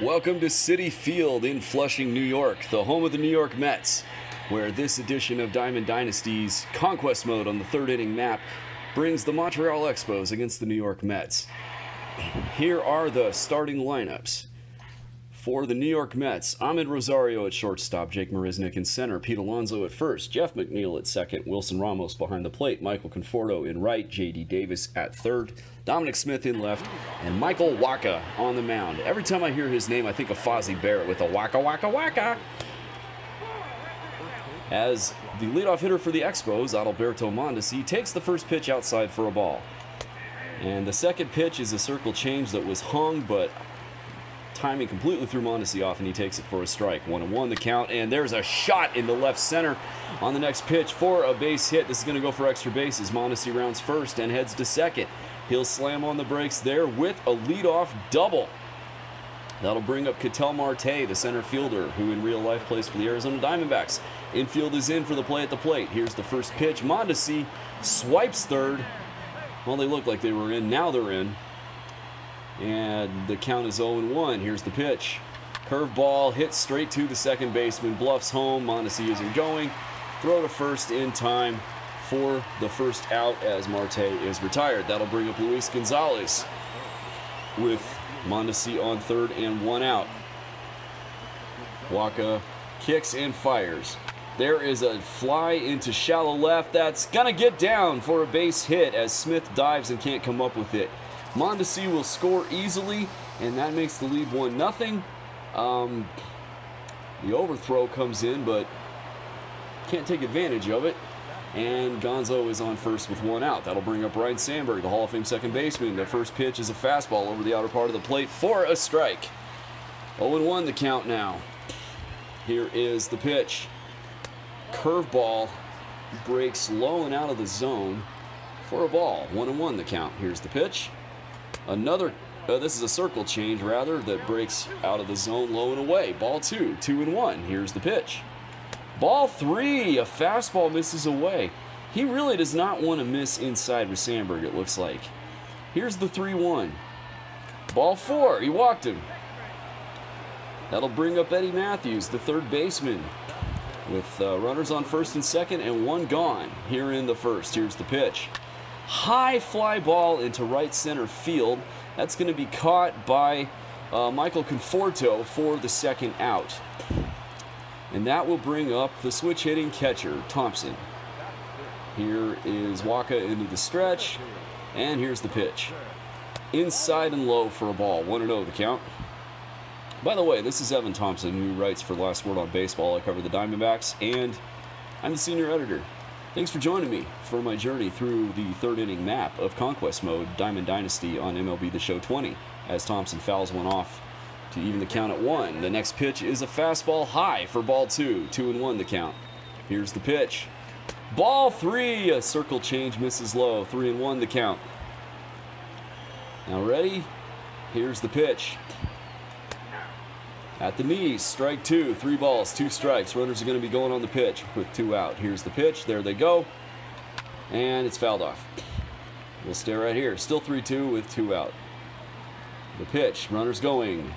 Welcome to Citi Field in Flushing, New York, the home of the New York Mets, where this edition of Diamond Dynasty's Conquest Mode on the third inning map brings the Montreal Expos against the New York Mets. Here are the starting lineups. For the New York Mets, Ahmed Rosario at shortstop, Jake Marisnick in center, Pete Alonso at first, Jeff McNeil at second, Wilson Ramos behind the plate, Michael Conforto in right, J.D. Davis at third, Dominic Smith in left, and Michael Wacha on the mound. Every time I hear his name, I think of Fozzie Barrett with a waka waka waka. As the leadoff hitter for the Expos, Adalberto Mondesi, takes the first pitch outside for a ball. And the second pitch is a circle change that was hung, but timing completely threw Mondesi off, and he takes it for a strike. 1-1 the count, and there's a shot into left center on the next pitch for a base hit. This is going to go for extra bases. Mondesi rounds first and heads to second. He'll slam on the brakes there with a leadoff double. That'll bring up Ketel Marte, the center fielder, who in real life plays for the Arizona Diamondbacks. Infield is in for the play at the plate. Here's the first pitch. Mondesi swipes third. Well, they looked like they were in. Now they're in. And the count is 0-1. Here's the pitch. Curveball hits straight to the second baseman. Bluffs home. Mondesi isn't going. Throw to first in time for the first out as Marte is retired. That'll bring up Luis Gonzalez with Mondesi on third and one out. Wacha kicks and fires. There is a fly into shallow left. That's gonna get down for a base hit as Smith dives and can't come up with it. Mondesi will score easily, and that makes the lead 1-0. The overthrow comes in, but can't take advantage of it. And Gonzo is on first with one out. That'll bring up Ryan Sandberg, the Hall of Fame second baseman. The first pitch is a fastball over the outer part of the plate for a strike. 0-1 the count now. Here is the pitch. Curveball breaks low and out of the zone for a ball. 1-1 the count. Here's the pitch. Another, this is a circle change rather, that breaks out of the zone low and away. Ball 2, 2-1. Here's the pitch. Ball 3, a fastball misses away. He really does not want to miss inside with Sandberg, it looks like. Here's the 3-1. Ball 4, he walked him. That'll bring up Eddie Matthews, the third baseman, with runners on first and second and one gone here in the first. Here's the pitch. High fly ball into right center field. That's going to be caught by Michael Conforto for the second out. And that will bring up the switch hitting catcher, Thompson. Here is Wacha into the stretch, and here's the pitch. Inside and low for a ball. 1-0 the count. By the way, this is Evan Thompson, who writes for Last Word on Baseball. I cover the Diamondbacks, and I'm the senior editor. Thanks for joining me for my journey through the third inning map of Conquest Mode, Diamond Dynasty on MLB The Show 20, as Thompson fouls one off to even the count at 1. The next pitch is a fastball high for ball 2, 2-1 the count. Here's the pitch. Ball 3, a circle change misses low, 3-1 the count. Now ready? Here's the pitch. At the knees, strike 2, 3 balls, 2 strikes. Runners are going to be going on the pitch with 2 out. Here's the pitch, there they go, and it's fouled off. We'll stay right here, still 3-2 with 2 out. The pitch, runners going.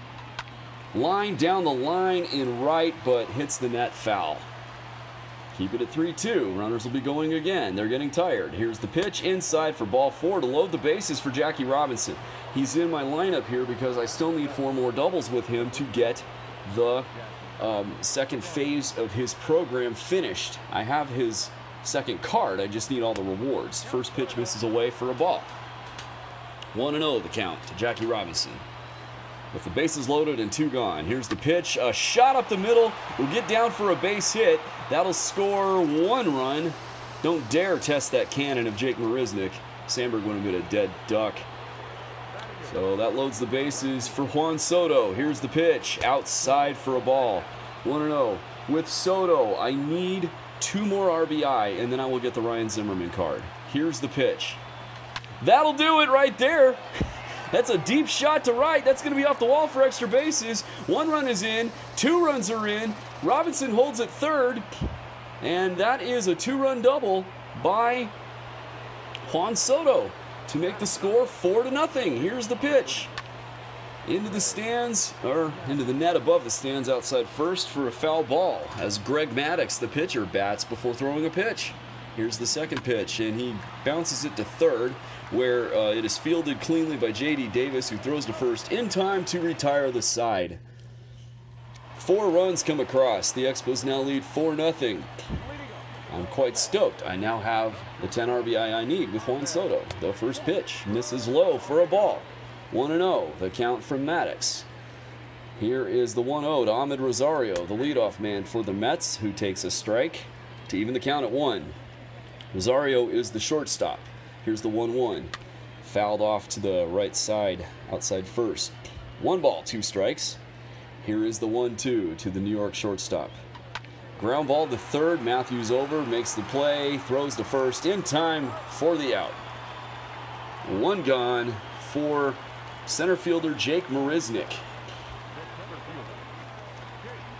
Line down the line in right, but hits the net foul. Keep it at 3-2, runners will be going again. They're getting tired. Here's the pitch, inside for ball 4 to load the bases for Jackie Robinson. He's in my lineup here because I still need 4 more doubles with him to get the second phase of his program finished. I have his second card, I just need all the rewards. First pitch misses away for a ball. 1-0 the count to Jackie Robinson. With the bases loaded and 2 gone. Here's the pitch, a shot up the middle, will get down for a base hit. That'll score 1 run. Don't dare test that cannon of Jake Marisnick. Sandberg would have been a dead duck. So that loads the bases for Juan Soto. Here's the pitch, outside for a ball. 1-0. With Soto, I need 2 more RBI, and then I will get the Ryan Zimmerman card. Here's the pitch. That'll do it right there. That's a deep shot to right. That's going to be off the wall for extra bases. 1 run is in, 2 runs are in. Robinson holds at third, and that is a 2-run double by Juan Soto to make the score 4-0. Here's the pitch. Into the stands, or into the net above the stands outside first for a foul ball, as Greg Maddux, the pitcher, bats before throwing a pitch. Here's the second pitch, and he bounces it to third, where it is fielded cleanly by J.D. Davis, who throws to first in time to retire the side. 4 runs come across. The Expos now lead 4-0. I'm quite stoked. I now have the 10 RBI I need with Juan Soto. The first pitch misses low for a ball. 1-0, the count from Maddux. Here is the 1-0 to Ahmed Rosario, the leadoff man for the Mets, who takes a strike to even the count at 1. Rosario is the shortstop. Here's the 1-1. Fouled off to the right side, outside first. 1 ball, 2 strikes. Here is the 1-2 to the New York shortstop. Ground ball to third. Matthews over, makes the play, throws to first in time for the out. 1 gone for center fielder Jake Marisnick.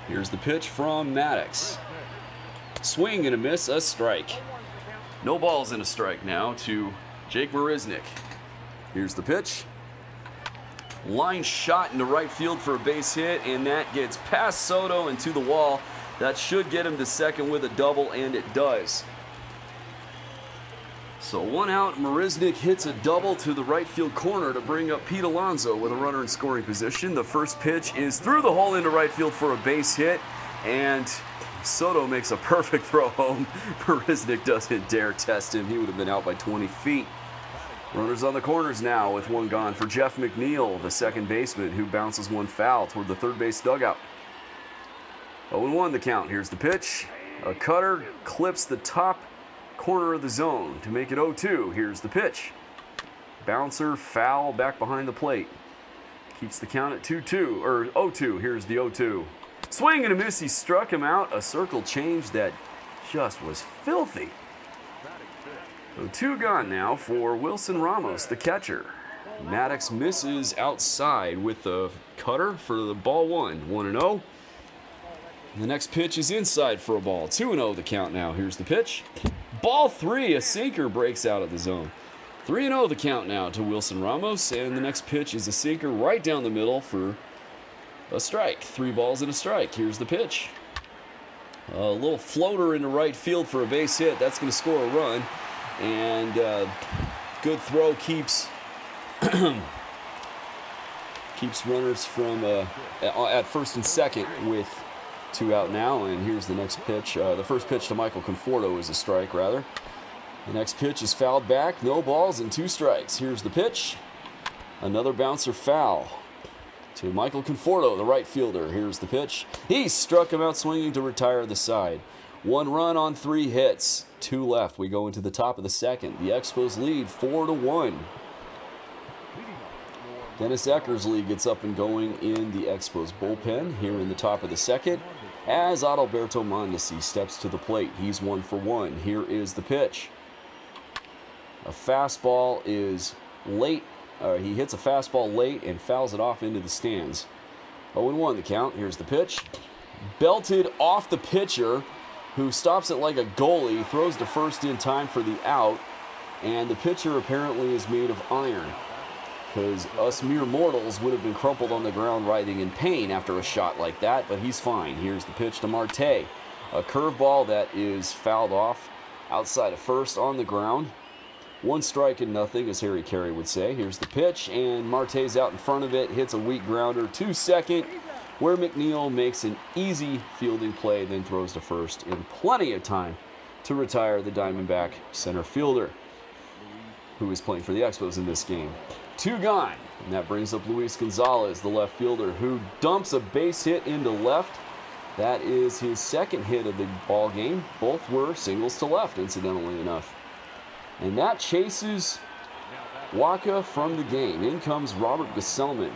Here's the pitch from Maddux. Swing and a miss, a strike. No balls and a strike now to Jake Marisnick. Here's the pitch. Line shot into right field for a base hit, and that gets past Soto and to the wall. That should get him to second with a double, and it does. So 1 out, Marisnick hits a double to the right field corner to bring up Pete Alonso with a runner in scoring position. The first pitch is through the hole into right field for a base hit, and Soto makes a perfect throw home. Marisnick doesn't dare test him. He would have been out by 20 feet. Runners on the corners now with 1 gone for Jeff McNeil, the second baseman, who bounces 1 foul toward the third base dugout. 0-1 the count. Here's the pitch. A cutter clips the top corner of the zone to make it 0-2. Here's the pitch. Bouncer foul back behind the plate. Keeps the count at 2-2, or 0-2. Here's the 0-2. Swing and a miss. He struck him out. A circle change that just was filthy. So 2 gone now for Wilson Ramos, the catcher. Maddux misses outside with the cutter for the ball 1. 1-0. The next pitch is inside for a ball. 2-0 the count now. Here's the pitch. Ball 3, a sinker breaks out of the zone. 3-0 the count now to Wilson Ramos, and the next pitch is a sinker right down the middle for a strike. 3 balls and a strike. Here's the pitch. A little floater into right field for a base hit. That's going to score a run. And good throw keeps runners from at first and second with 2 out now. And here's the next pitch. The first pitch to Michael Conforto is a strike, rather. The next pitch is fouled back. No balls and 2 strikes. Here's the pitch. Another bouncer foul to Michael Conforto, the right fielder. Here's the pitch. He struck him out swinging to retire the side. 1 run on 3 hits. 2 left. We go into the top of the second. The Expos lead 4-1. Dennis Eckersley gets up and going in the Expos bullpen here in the top of the second as Adalberto Mondesi steps to the plate. He's 1 for 1. Here is the pitch. A fastball is late. He hits a fastball late and fouls it off into the stands. 0-1 the count. Here's the pitch. Belted off the pitcher, who stops it like a goalie, throws to first in time for the out, and the pitcher apparently is made of iron, because us mere mortals would have been crumpled on the ground writhing in pain after a shot like that, but he's fine. Here's the pitch to Marte. A curveball that is fouled off outside of first on the ground. 1 strike and nothing, as Harry Carey would say. Here's the pitch, and Marte's out in front of it, hits a weak grounder to second, where McNeil makes an easy fielding play, then throws to first in plenty of time to retire the Diamondback center fielder, who is playing for the Expos in this game. 2 gone, and that brings up Luis Gonzalez, the left fielder, who dumps a base hit into left. That is his second hit of the ball game. Both were singles to left, incidentally enough. And that chases Waka from the game. In comes Robert Gesellman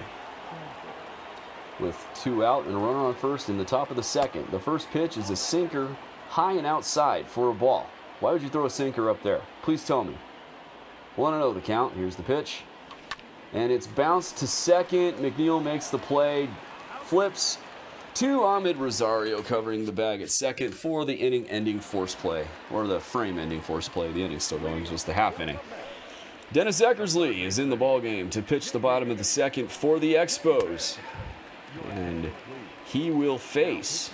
with 2 out and a runner on first in the top of the second. The first pitch is a sinker high and outside for a ball. Why would you throw a sinker up there? Please tell me. 1-0 the count. Here's the pitch. And it's bounced to second. McNeil makes the play, flips to Ahmed Rosario covering the bag at second for the inning-ending force play, or the frame-ending force play. The inning's still going, it's just the half inning. Dennis Eckersley is in the ballgame to pitch the bottom of the second for the Expos. And he will face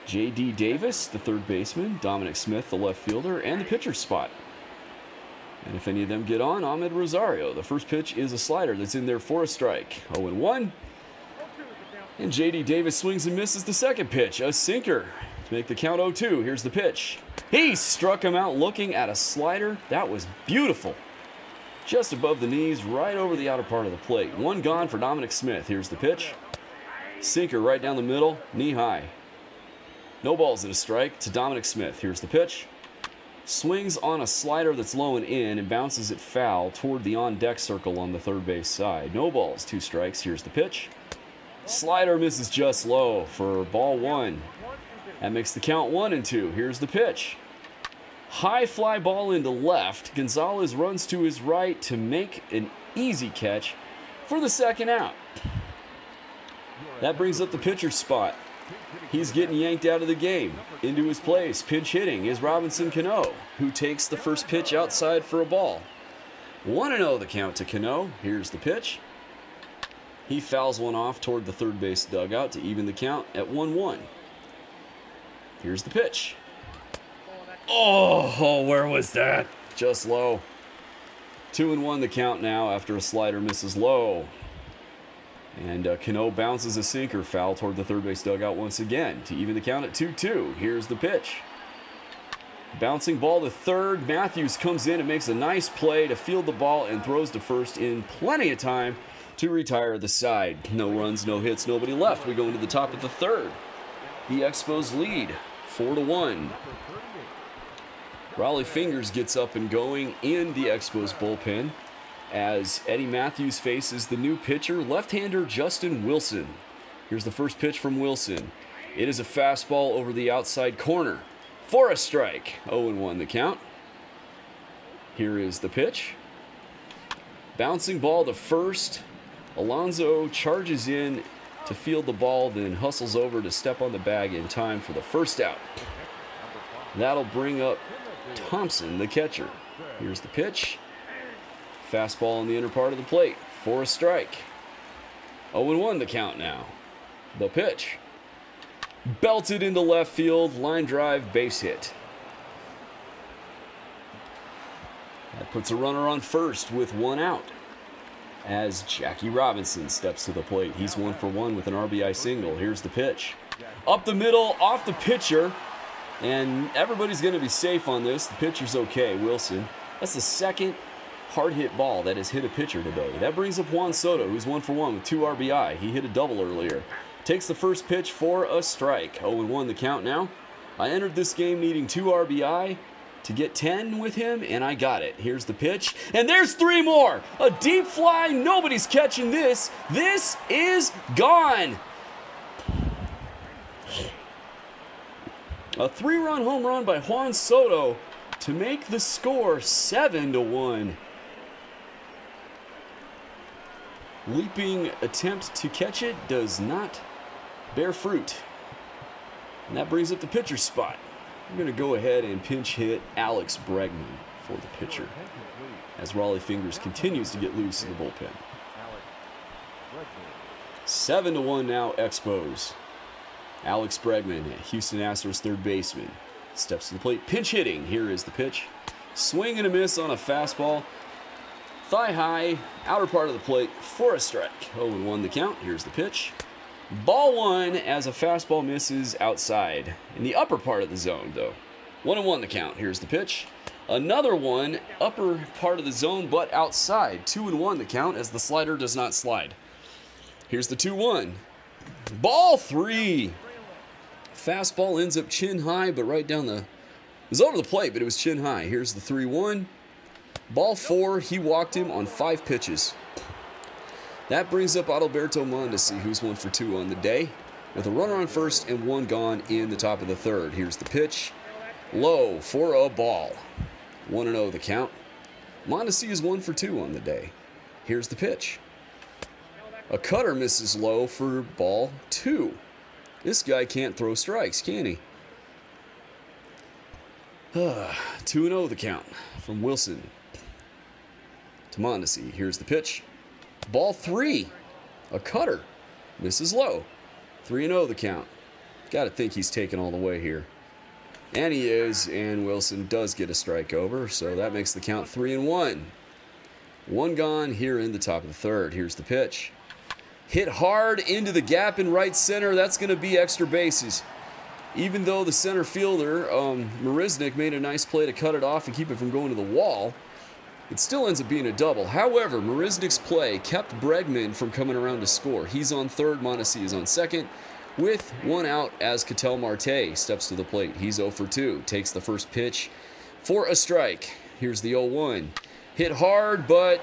J.D. Davis, the third baseman, Dominic Smith, the left fielder, and the pitcher spot. And if any of them get on, Ahmed Rosario. The first pitch is a slider that's in there for a strike. 0-1. And J.D. Davis swings and misses the second pitch, a sinker, to make the count 0-2. Here's the pitch. He struck him out looking at a slider. That was beautiful. Just above the knees, right over the outer part of the plate. One gone for Dominic Smith. Here's the pitch. Sinker right down the middle, knee high. No balls and a strike to Dominic Smith. Here's the pitch. Swings on a slider that's low and in and bounces it foul toward the on-deck circle on the third base side. No balls, 2 strikes. Here's the pitch. Slider misses just low for ball 1. That makes the count 1-2. Here's the pitch. High fly ball into left. Gonzalez runs to his right to make an easy catch for the second out. That brings up the pitcher spot. He's getting yanked out of the game. Into his place, pinch hitting, is Robinson Cano, who takes the first pitch outside for a ball. 1-0 the count to Cano. Here's the pitch. He fouls one off toward the third base dugout to even the count at 1-1. Here's the pitch. Oh, where was that? Just low. 2-1 the count now after a slider misses low. And Cano bounces a sinker foul toward the third base dugout once again to even the count at 2-2. Here's the pitch. Bouncing ball to third. Matthews comes in and makes a nice play to field the ball and throws to first in plenty of time to retire the side. No runs, no hits, nobody left. We go into the top of the third. The Expos lead 4-1. Raleigh Fingers gets up and going in the Expos bullpen as Eddie Matthews faces the new pitcher, left-hander Justin Wilson. Here's the first pitch from Wilson. It is a fastball over the outside corner for a strike. 0-1 the count. Here is the pitch. Bouncing ball to first. Alonso charges in to field the ball, then hustles over to step on the bag in time for the first out. That'll bring up Thompson, the catcher. Here's the pitch. Fastball in the inner part of the plate for a strike. 0-1 the count now. The pitch. Belted into left field, line drive, base hit. That puts a runner on first with 1 out as Jackie Robinson steps to the plate. He's 1 for 1 with an RBI single. Here's the pitch. Up the middle, off the pitcher, and everybody's going to be safe on this. The pitcher's okay, Wilson. That's the second hard hit ball that has hit a pitcher today. That brings up Juan Soto, who's 1 for 1 with 2 RBI. He hit a double earlier. Takes the first pitch for a strike. 0-1 the count now. I entered this game needing 2 RBI to get 10 with him, and I got it. Here's the pitch, and there's 3 more. A deep fly. Nobody's catching this. This is gone. A 3-run home run by Juan Soto to make the score 7-1. Leaping attempt to catch it does not bear fruit. And that brings up the pitcher spot. I'm going to go ahead and pinch hit Alex Bregman for the pitcher as Raleigh Fingers continues to get loose in the bullpen. 7-1 now, Expos. Alex Bregman, Houston Astros third baseman, steps to the plate, pinch hitting. Here is the pitch. Swing and a miss on a fastball. Thigh high, outer part of the plate for a strike. 0-1 the count. Here's the pitch. Ball 1 as a fastball misses outside in the upper part of the zone, though. 1-1 the count. Here's the pitch. Another one, upper part of the zone, but outside. 2-1 the count as the slider does not slide. Here's the 2-1. Ball 3. Fastball ends up chin high, but right down the... It was over the plate, but it was chin high. Here's the 3-1. Ball 4. He walked him on 5 pitches. That brings up Adalberto Mondesi, who's 1 for 2 on the day, with a runner on first and 1 gone in the top of the third. Here's the pitch. Low for a ball. 1-0 the count. Mondesi is 1 for 2 on the day. Here's the pitch. A cutter misses low for ball 2. This guy can't throw strikes, can he? 2-0 the count from Wilson. Mondesi. Here's the pitch. Ball 3. A cutter. Misses low. 3-0 the count. Got to think he's taken all the way here. And he is, and Wilson does get a strike over, so that makes the count 3-1. One gone here in the top of the third. Here's the pitch. Hit hard into the gap in right center. That's going to be extra bases. Even though the center fielder, Marisnik, made a nice play to cut it off and keep it from going to the wall, it still ends up being a double. However, Marisnik's play kept Bregman from coming around to score. He's on third, Mondesi is on second, with one out as Ketel Marte steps to the plate. He's 0 for 2, takes the first pitch for a strike. Here's the 0-1. Hit hard, but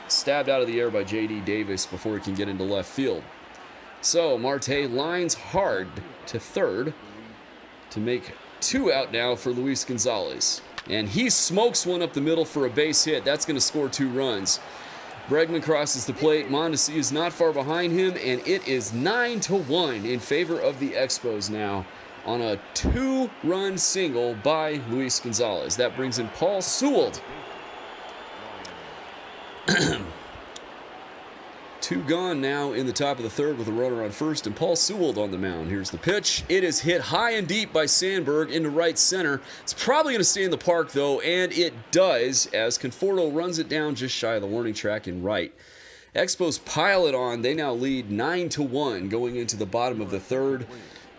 stabbed out of the air by J.D. Davis before he can get into left field. So Marte lines hard to third to make 2 out now for Luis Gonzalez. And he smokes one up the middle for a base hit. That's going to score 2 runs. Bregman crosses the plate. Mondesi is not far behind him, and it is 9-1 in favor of the Expos now on a 2-run single by Luis Gonzalez. That brings in Paul Sewald. 2 gone now in the top of the third with a runner on first and Paul Sewald on the mound. Here's the pitch. It is hit high and deep by Sandberg into right center. It's probably going to stay in the park, though, and it does as Conforto runs it down just shy of the warning track in right. Expos pile it on. They now lead 9-1 going into the bottom of the third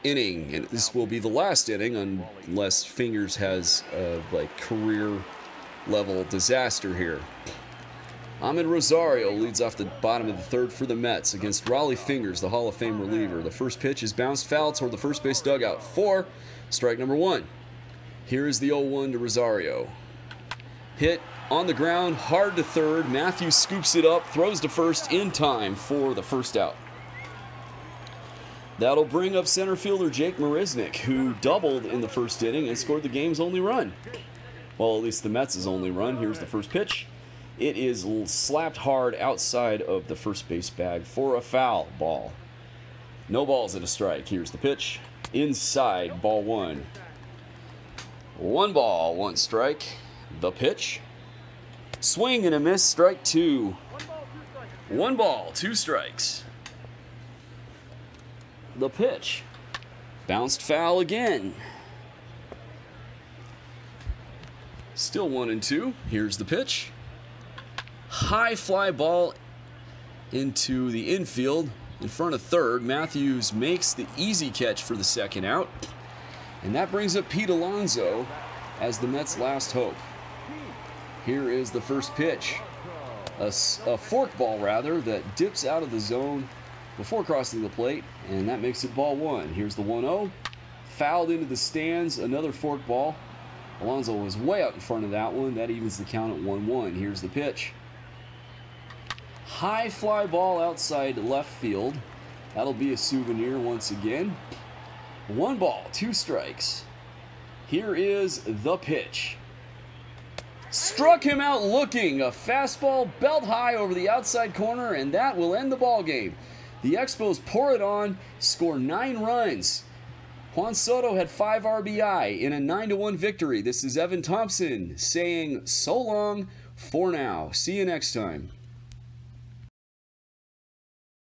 inning. And this will be the last inning unless Fingers has a career-level disaster here. Ahmed Rosario leads off the bottom of the third for the Mets against Raleigh Fingers, the Hall of Fame reliever. The first pitch is bounced foul toward the first base dugout for strike number 1. Here is the 0-1 to Rosario. Hit on the ground, hard to third. Matthews scoops it up, throws to first in time for the first out. That'll bring up center fielder Jake Marisnik, who doubled in the first inning and scored the game's only run. Well, at least the Mets' only run. Here's the first pitch. It is slapped hard outside of the first base bag for a foul ball. No balls and a strike. Here's the pitch. Inside, ball 1. 1 ball, 1 strike. The pitch. Swing and a miss, strike 2. 1 ball, 2 strikes. The pitch. Bounced foul again. Still 1-2. Here's the pitch. High fly ball into the infield in front of third. Matthews makes the easy catch for the second out. And that brings up Pete Alonso as the Mets' last hope. Here is the first pitch. A fork ball, rather, that dips out of the zone before crossing the plate. And that makes it ball 1. Here's the 1-0. Fouled into the stands. Another fork ball. Alonso was way out in front of that one. That evens the count at 1-1. Here's the pitch. High fly ball outside left field. That'll be a souvenir once again. 1 ball, 2 strikes. Here is the pitch. Struck him out looking. A fastball belt high over the outside corner, and that will end the ball game. The Expos pour it on, score 9 runs. Juan Soto had 5 RBI in a 9-1 victory. This is Evan Thompson saying so long for now. See you next time.